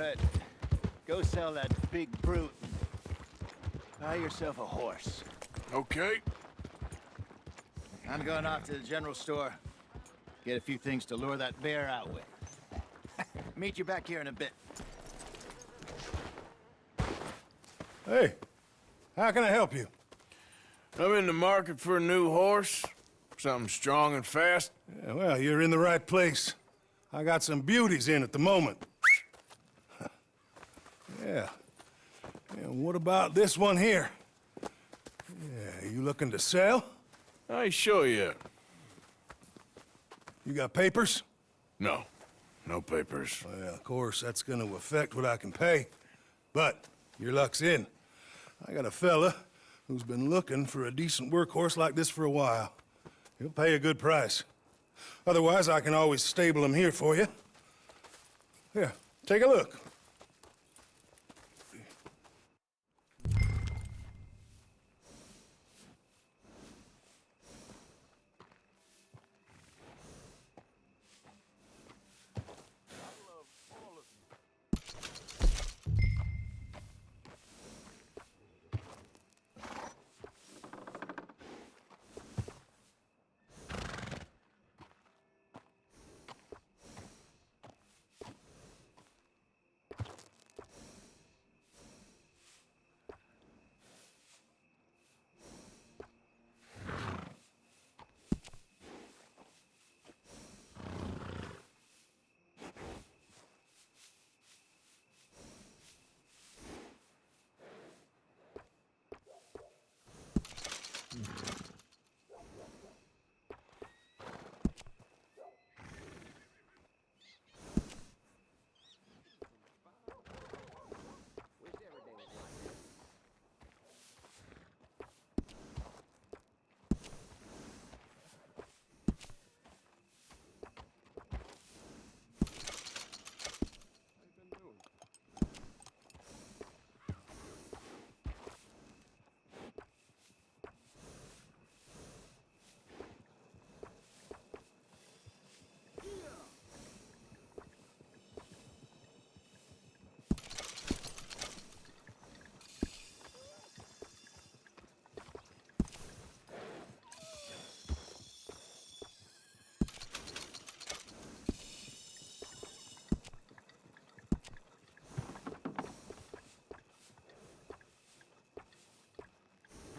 ahead. Go sell that big brute. Buy yourself a horse. Okay. I'm going off to the general store. Get a few things to lure that bear out with. Meet you back here in a bit. Hey, how can I help you? I'm in the market for a new horse. Something strong and fast. Yeah, well, you're in the right place. I got some beauties in at the moment. Yeah. And what about this one here? Yeah, you looking to sell? I show you. You got papers? No. No papers. Well, of course, that's gonna affect what I can pay. But your luck's in. I got a fella who's been looking for a decent workhorse like this for a while. He'll pay a good price. Otherwise, I can always stable him here for you. Here, take a look.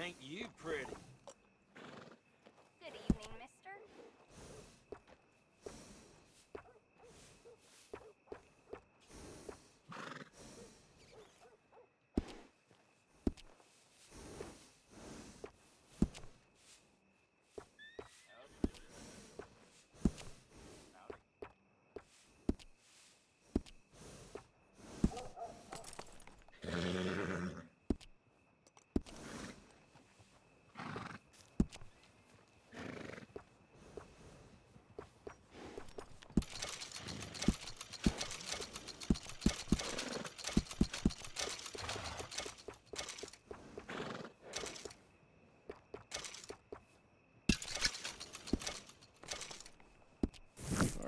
Ain't you pretty? Good evening, mister.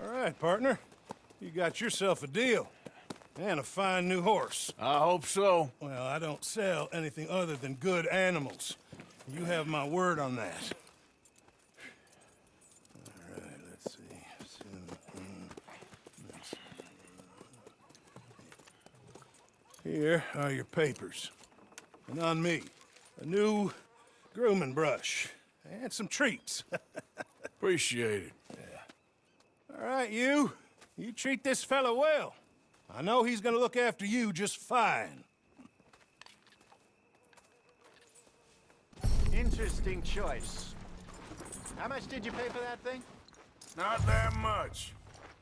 All right, partner. You got yourself a deal. And a fine new horse. I hope so. Well, I don't sell anything other than good animals. You have my word on that. All right, let's see. Here are your papers. And on me, a new grooming brush. And some treats. Appreciate it. All right, you. You treat this fella well. I know he's gonna look after you just fine. Interesting choice. How much did you pay for that thing? Not that much.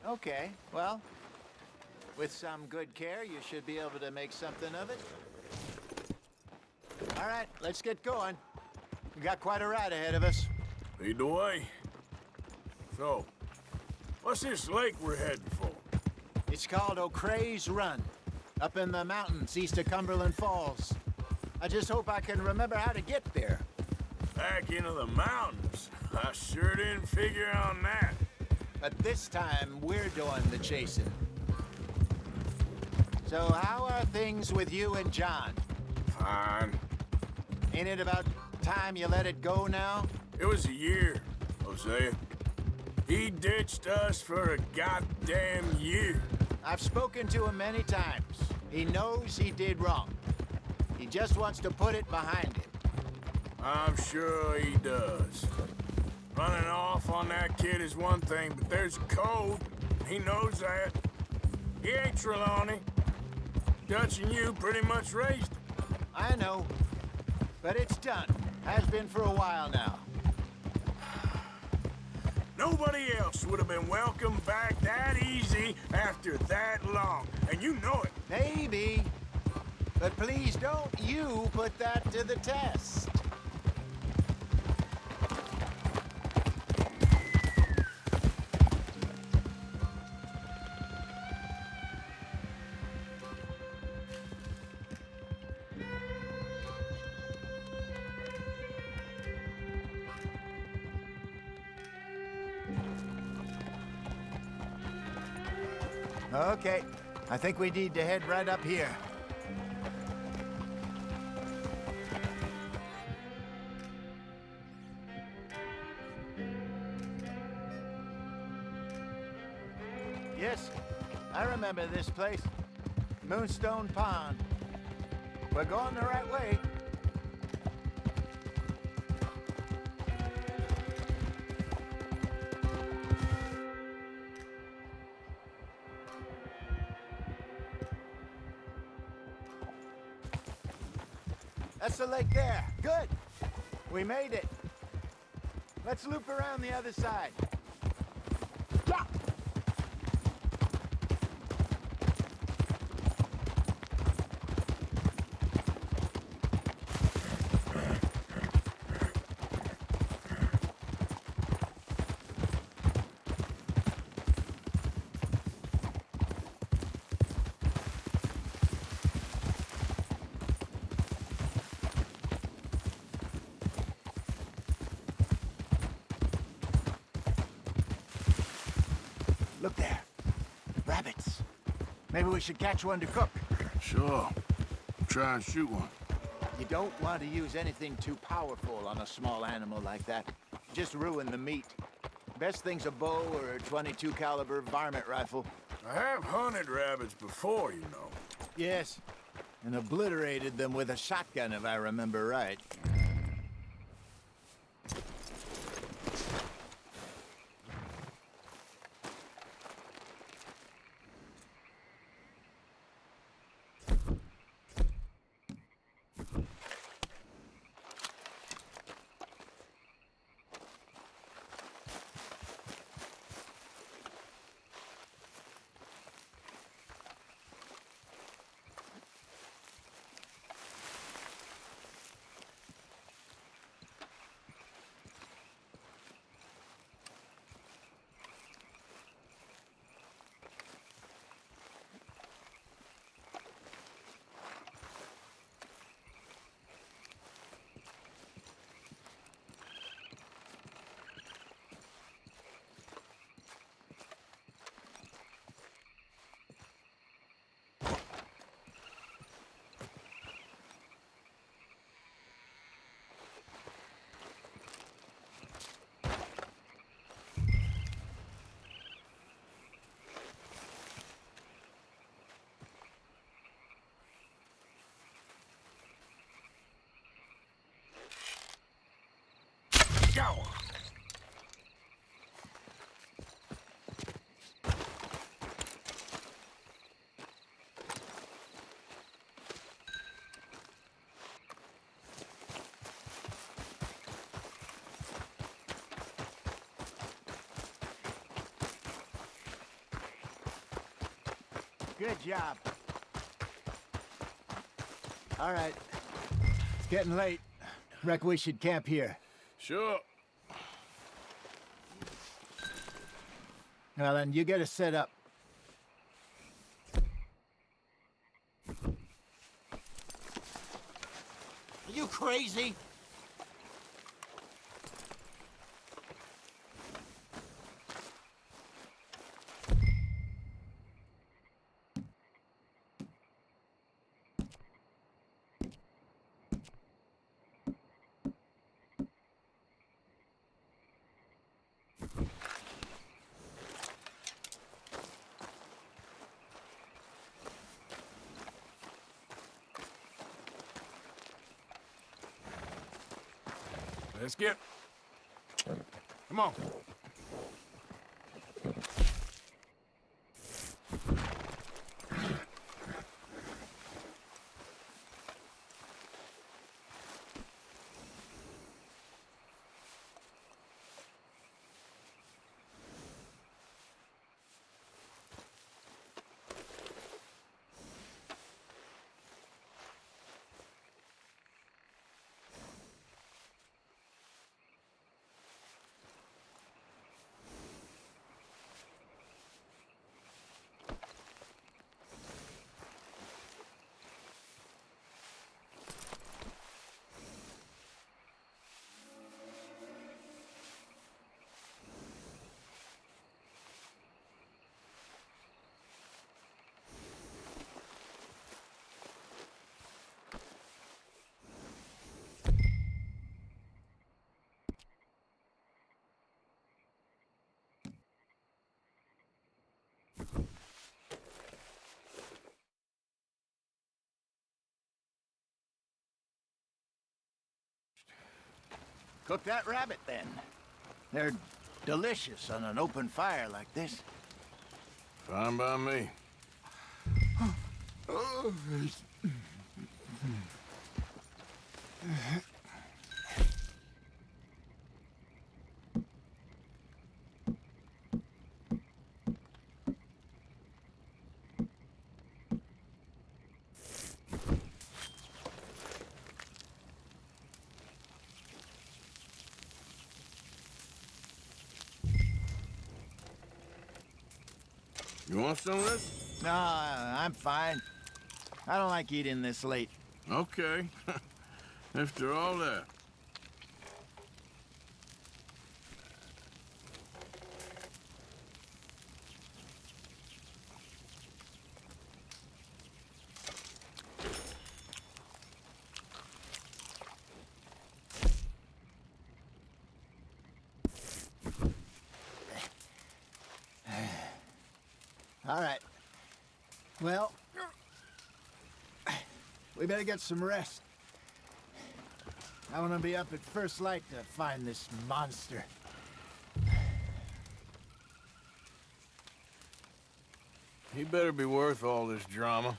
Okay, well, with some good care, you should be able to make something of it. All right, let's get going. We got quite a ride ahead of us. Lead the way. So, what's this lake we're heading for? It's called O'Creagh's Run, up in the mountains east of Cumberland Falls. I just hope I can remember how to get there. Back into the mountains. I sure didn't figure on that. But this time, we're doing the chasing. So how are things with you and John? Fine. Ain't it about time you let it go now? It was a year, Hosea. He ditched us for a goddamn year. I've spoken to him many times. He knows he did wrong. He just wants to put it behind him. I'm sure he does. Running off on that kid is one thing, but there's a code. He knows that. He ain't Trelawney. Dutch and you pretty much raised him. I know. But it's done. Has been for a while now. Nobody else would have been welcomed back that easy after that long, and you know it. Maybe. But please don't you put that to the test. Okay, I think we need to head right up here. Yes, I remember this place. Moonstone Pond. We're going the right way. That's the lake there. Good. We made it. Let's loop around the other side. Yeah. Look there. Rabbits. Maybe we should catch one to cook. Sure. Try and shoot one. You don't want to use anything too powerful on a small animal like that. Just ruin the meat. Best thing's a bow or a .22 caliber varmint rifle. I have hunted rabbits before, you know. Yes. And obliterated them with a shotgun, if I remember right. Go! Good job. All right. It's getting late. Reckon we should camp here. Sure. Well, then, you get us set up. Are you crazy? Let's get... Come on. Cook that rabbit, then. They're delicious on an open fire like this. Fine by me. You want some of this? No, I'm fine. I don't like eating this late. Okay. After all that. All right. Well, we better get some rest. I want to be up at first light to find this monster. He better be worth all this drama.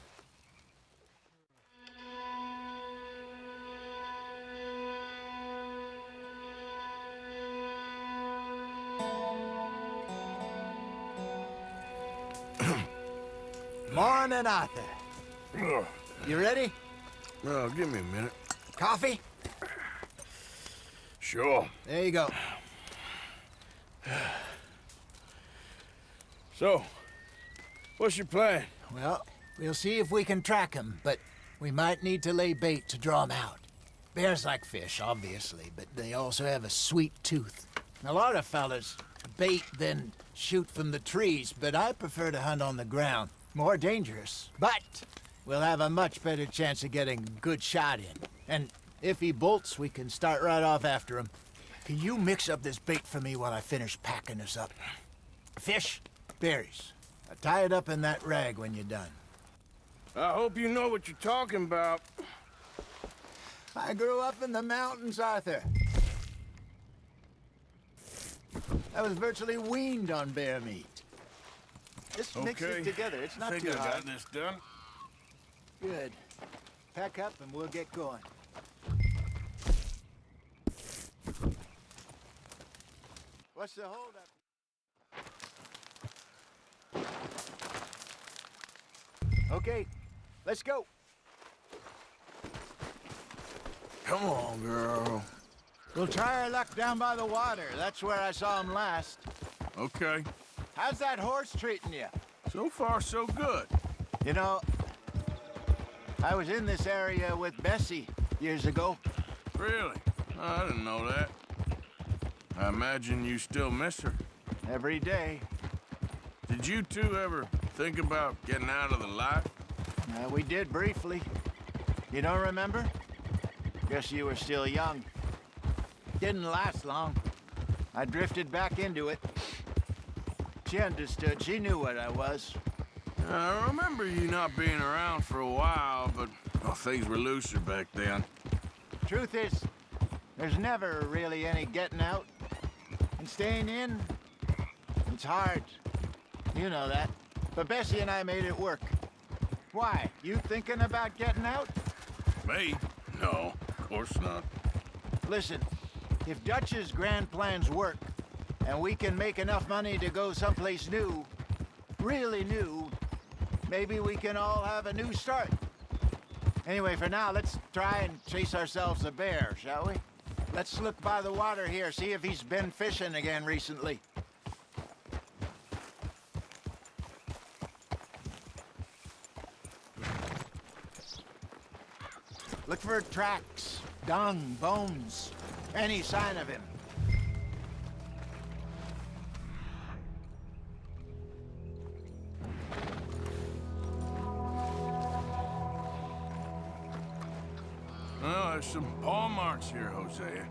Morning, Arthur. You ready? Well, give me a minute. Coffee? Sure. There you go. So, what's your plan? Well, we'll see if we can track him, but we might need to lay bait to draw him out. Bears like fish, obviously, but they also have a sweet tooth. A lot of fellas bait, then shoot from the trees, but I prefer to hunt on the ground. More dangerous, but we'll have a much better chance of getting a good shot in. And if he bolts, we can start right off after him. Can you mix up this bait for me while I finish packing this up? Fish, berries. Tie it up in that rag when you're done. I hope you know what you're talking about. I grew up in the mountains, Arthur. I was virtually weaned on bear meat. Just mix it together. It's not I too think I hard. got this done. Good. Pack up and we'll get going. What's the holdup? Okay, let's go. Come on, girl. We'll try our luck down by the water. That's where I saw him last. Okay. How's that horse treating you? So far, so good. You know, I was in this area with Bessie years ago. Really? I didn't know that. I imagine you still miss her. Every day. Did you two ever think about getting out of the life? We did briefly. You don't remember? Guess you were still young. Didn't last long. I drifted back into it. She understood. She knew what I was. I remember you not being around for a while, but well, things were looser back then. Truth is, There's never really any getting out. And staying in, it's hard. You know that. But Bessie and I made it work. Why? You thinking about getting out? Me? No, of course not. Listen, if Dutch's grand plans work, and we can make enough money to go someplace new, really new, maybe we can all have a new start. Anyway, for now, let's try and chase ourselves a bear, shall we? Let's look by the water here, see if he's been fishing again recently. Look for tracks, dung, bones, any sign of him. Well, there's some paw marks here, Hosea.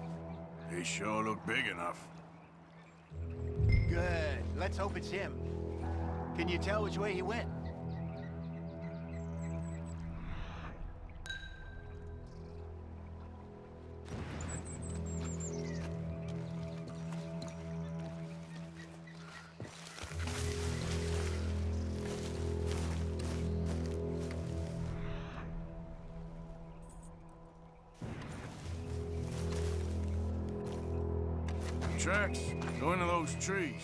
They sure look big enough. Good. Let's hope it's him. Can you tell which way he went? Tracks go into those trees.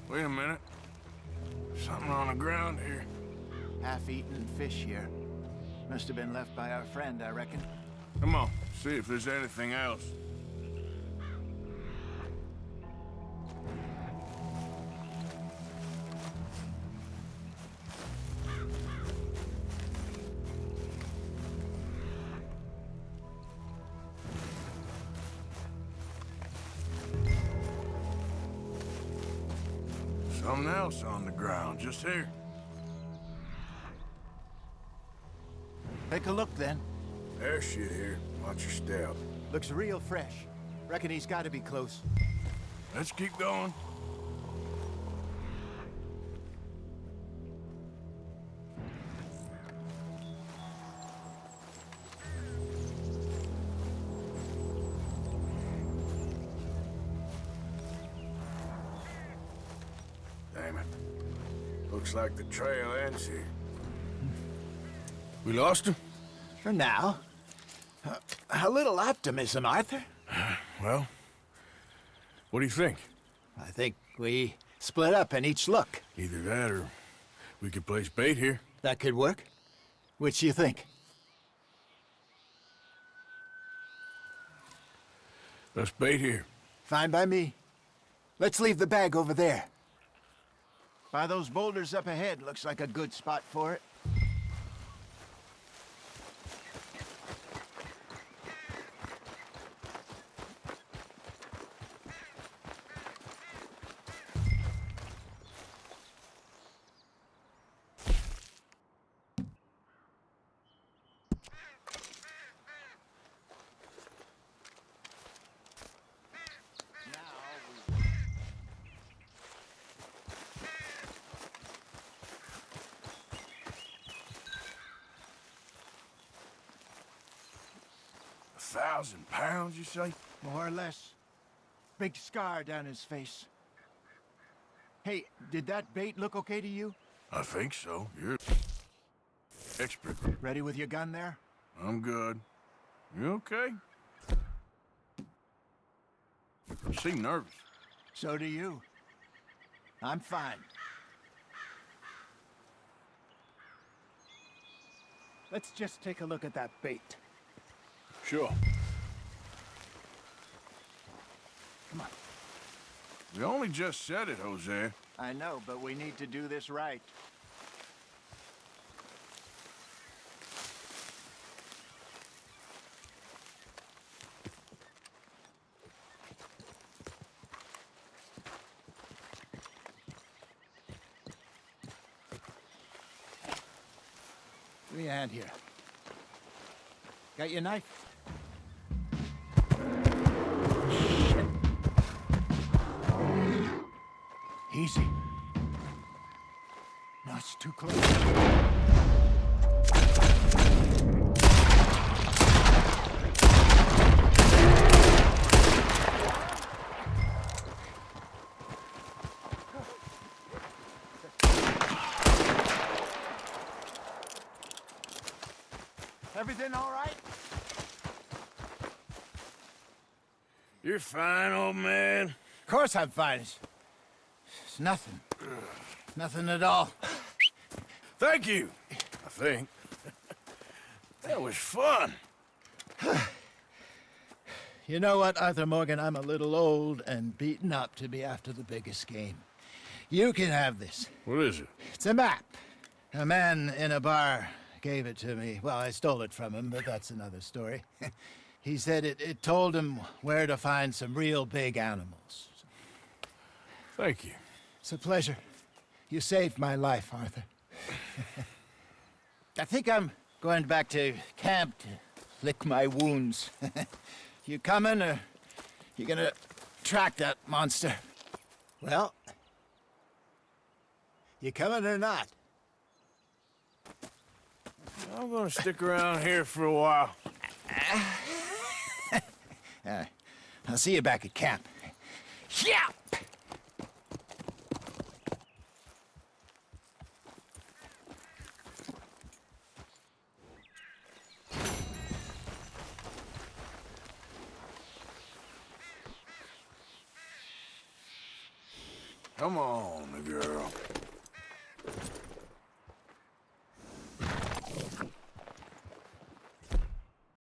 Wait a minute. Something on the ground here. Half-eaten fish here. Must have been left by our friend, I reckon. Come on, see if there's anything else. Something else on the ground, just here. Take a look, then. There's shit here. Watch your step. Looks real fresh. Reckon he's got to be close. Let's keep going. Damn it. Looks like the trail ends here. We lost him? For now. A little optimism, Arthur. Well, what do you think? I think we split up and each look. Either that or we could place bait here. That could work. Which you think? Let's bait here. Fine by me. Let's leave the bag over there. By those boulders up ahead, looks like a good spot for it. £1,000, you say? More or less. Big scar down his face. Hey, did that bait look okay to you? I think so. You're expert. Ready with your gun there? I'm good. You okay? You seem nervous. So do you. I'm fine. Let's just take a look at that bait. Sure. Come on. We only just said it, Jose. I know, but we need to do this right. Give me a hand here. Got your knife? Easy. No, it's too close. Everything all right? You're fine, old man. Of course I'm fine. It's nothing. Nothing at all. Thank you, I think. That was fun. You know what, Arthur Morgan? I'm a little old and beaten up to be after the biggest game. You can have this. What is it? It's a map. A man in a bar gave it to me. Well, I stole it from him, but that's another story. He said it told him where to find some real big animals. Thank you. It's a pleasure. You saved my life, Arthur. I think I'm going back to camp to lick my wounds. You coming, or you gonna track that monster? Well, you coming or not? I'm gonna stick around here for a while. All right. I'll see you back at camp. Yeah! Come on, girl.